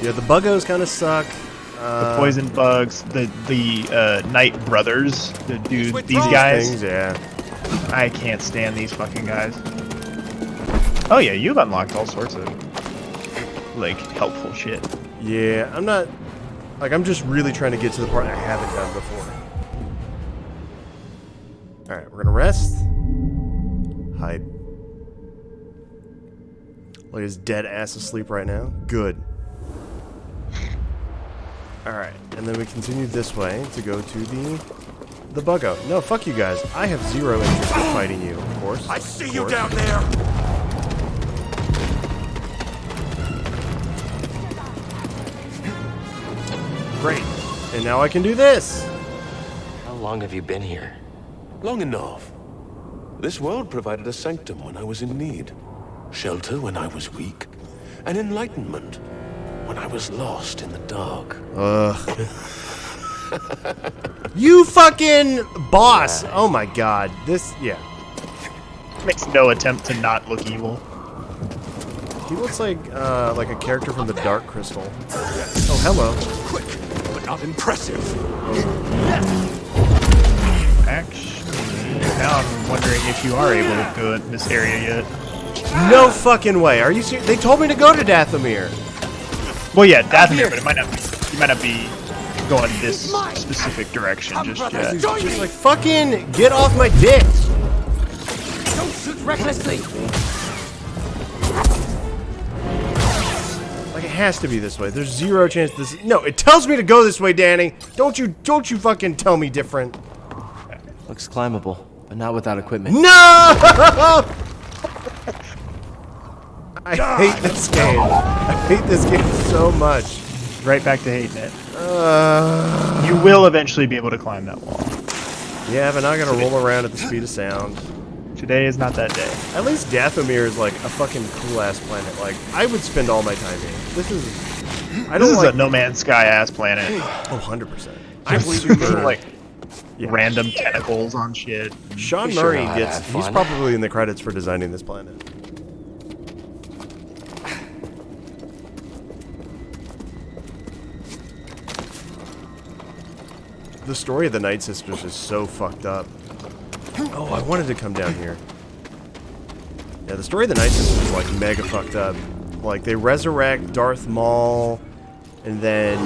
Yeah, the buggos kind of suck. The poison bugs, the Night Brothers, these guys. Things, yeah. I can't stand these fucking guys. Oh yeah, you've unlocked all sorts of like helpful shit. Yeah, I'm just really trying to get to the part I haven't done before. Alright, we're gonna rest. Hide. Like his dead ass asleep right now. Good. Alright, and then we continue this way to go to the buggo. No, fuck you guys. I have zero interest in fighting you, of course. I see you down there! Great. And now I can do this! How long have you been here? Long enough. This world provided a sanctum when I was in need, shelter when I was weak, and enlightenment when I was lost in the dark. Ugh. You fucking boss! Oh my god. Yeah. Makes no attempt to not look evil. He looks like a character from the Dark Crystal. Oh, hello. Quick, but not impressive. Actually, now I'm wondering if you are able to go in this area yet. No fucking way. Are you serious? They told me to go to Dathomir. Well, yeah, Dathomir, but you might not be going this specific direction just yet. Just like, fucking get off my dick! Don't shoot recklessly! Like, it has to be this way. There's zero chance this... No, it tells me to go this way, Danny! Don't you fucking tell me different. Looks climbable, but not without equipment. No! I hate this game. I hate this game so much. Right back to hating it. You will eventually be able to climb that wall. Yeah, but now I gotta roll around at the speed of sound. Today is not that day. At least Dathomir is like a fucking cool-ass planet. Like, I would spend all my time here. This is... This is a No Man's Sky ass planet. Oh, 100%. I'm super like random tentacles on shit. Sean Murray he's probably in the credits for designing this planet. The story of the Night Sisters is so fucked up. Oh, I wanted to come down here. Yeah, the story of the Night Sisters is like mega fucked up. Like, they resurrect Darth Maul, and then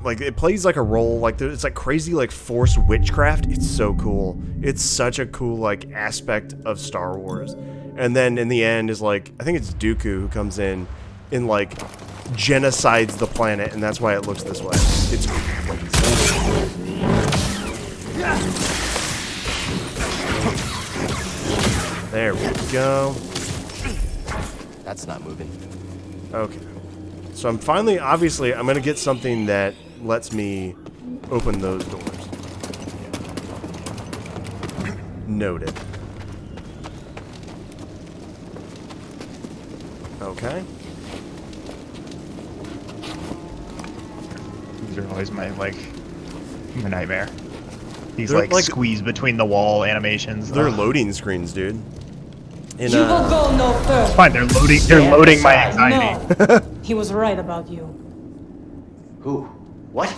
like it plays like a role, like it's like crazy like Force witchcraft. It's so cool. It's such a cool like aspect of Star Wars. And then in the end is like, I think it's Dooku who comes in and like genocides the planet, and that's why it looks this way. It's crazy. There we go. That's not moving. Okay. So I'm finally, obviously, I'm going to get something that lets me open those doors. Noted. Okay. These are always my, like, my nightmare. These, They're like, squeeze between the wall animations. They're loading screens, dude. You will go no further. It's fine, they're loading my anxiety. No. He was right about you. Who? What?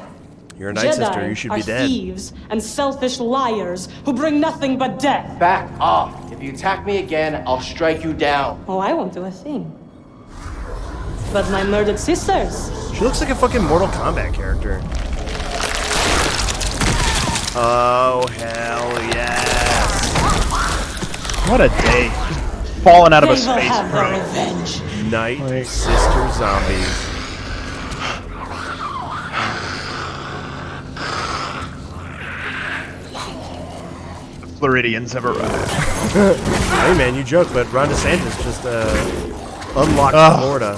You're a night sister, you should be dead. Thieves and selfish liars who bring nothing but death. Back off. If you attack me again, I'll strike you down. Oh, I won't do a thing. But my murdered sisters. She looks like a fucking Mortal Kombat character. Oh, hell yes. What a day. Just falling out of a space bro. Revenge. Night sister zombies. Floridians have arrived. Hey man, you joke, but Ron DeSantis just unlocked Florida.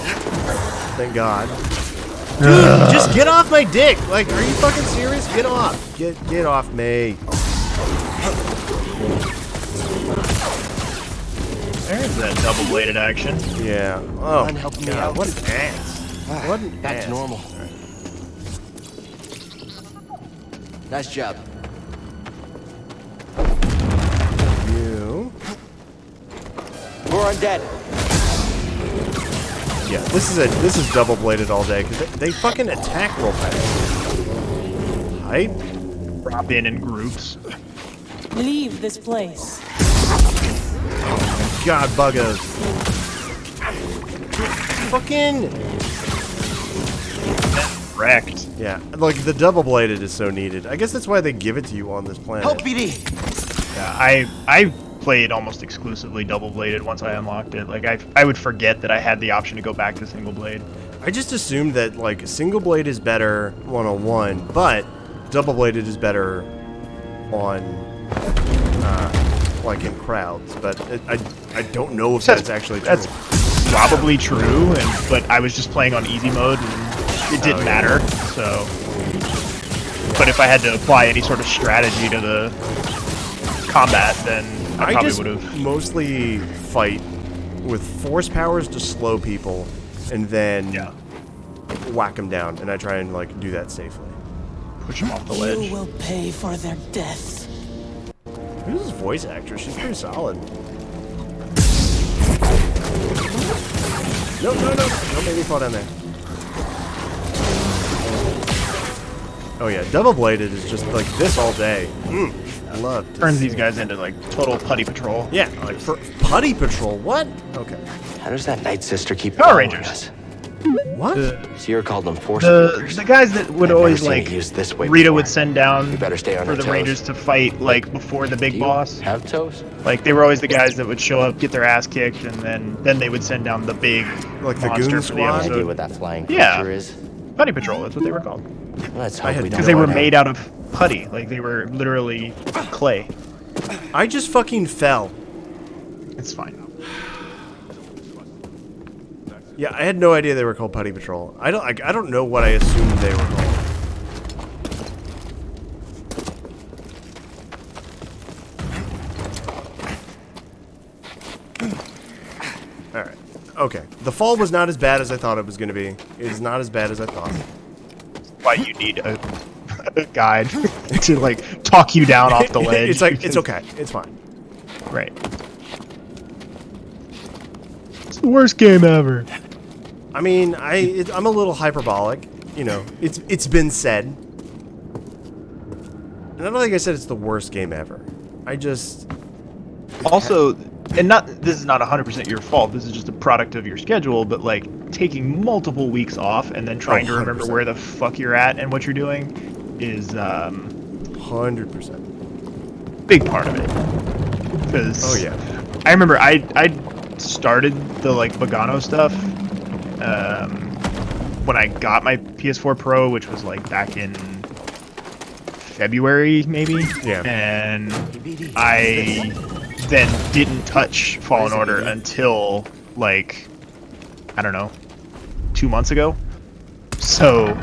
Thank God. Dude, just get off my dick! Like, are you fucking serious? Get off! Get off me! There's that double-bladed action. Yeah. Oh, helping me God, out. what an ass! What an Back ass. to normal. Nice job. You. We're undead. Yeah, this is double bladed all day because they fucking attack real fast. Hype. Drop in groups. Leave this place. God, buggers. Fucking wrecked. Yeah, like the double bladed is so needed. I guess that's why they give it to you on this planet. Help BD. Yeah, I played almost exclusively double bladed once I unlocked it. Like I would forget that I had the option to go back to single blade. I just assumed that like single blade is better 101, but double bladed is better on like in crowds. But I don't know if that's actually true. That's probably true, but I was just playing on easy mode and it didn't matter. So, but if I had to apply any sort of strategy to the combat, then I probably would have. Mostly fight with force powers to slow people, and then whack them down. And I try and like do that safely. Push them off the ledge. You will pay for their deaths. Who's this voice actress? She's pretty solid. No, don't make me fall down there. Oh yeah, double bladed is just like this all day. Love. Turns these guys into like total putty patrol. Yeah, like for putty patrol. What? Okay. How does that Night Sister keep Power following Rangers. us? What? Sierra called them force workers. The guys that would I've always never seen like it used this way Rita before. would send down You better stay on for your the toes. Rangers to fight like before the big Do you boss. have toes? Like they were always the guys that would show up, get their ass kicked, and then they would send down the big Like the monster Goon for the Squad? episode. Idea what that flying creature Yeah. is? Putty Patrol, that's what they were called. Let's hope we don't Because they were run out. made out of putty, like they were literally clay. I just fucking fell. It's fine. Yeah, I had no idea they were called Putty Patrol. I don't know what I assumed they were called. All right. Okay. The fall was not as bad as I thought it was going to be. It is not as bad as I thought. Why you need a guide to like talk you down off the ledge. It's like it's okay. It's fine. Right. It's the worst game ever. I mean, I'm a little hyperbolic. You know, it's been said. And I don't think I said it's the worst game ever. I just Also, and this is not 100% your fault. This is just a product of your schedule. But like taking multiple weeks off and then trying to remember 100%. where the fuck you're at and what you're doing is 100%. big part of it. Because Oh yeah. I remember I started the like Vagano stuff when I got my PS4 Pro, which was like back in February, maybe. Yeah. And I then didn't touch Fallen Order until like, I don't know, 2 months ago. So,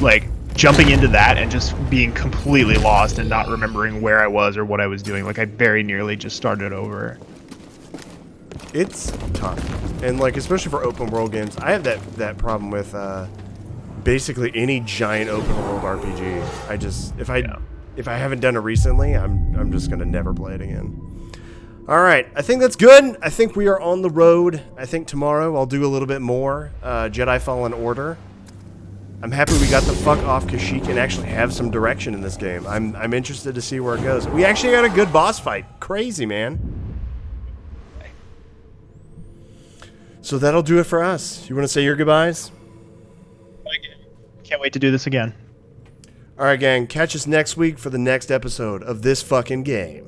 like, jumping into that and just being completely lost and not remembering where I was or what I was doing, like, I very nearly just started over. It's tough, and like especially for open world games, I have that problem with basically any giant open world RPG. I just if I haven't done it recently, I'm just gonna never play it again. All right, I think that's good. I think we are on the road. I think tomorrow I'll do a little bit more Jedi Fallen Order. I'm happy we got the fuck off Kashyyyk and actually have some direction in this game. I'm interested to see where it goes. We actually got a good boss fight. Crazy, man. So that'll do it for us. You want to say your goodbyes? Can't wait to do this again. All right, gang. Catch us next week for the next episode of this fucking game.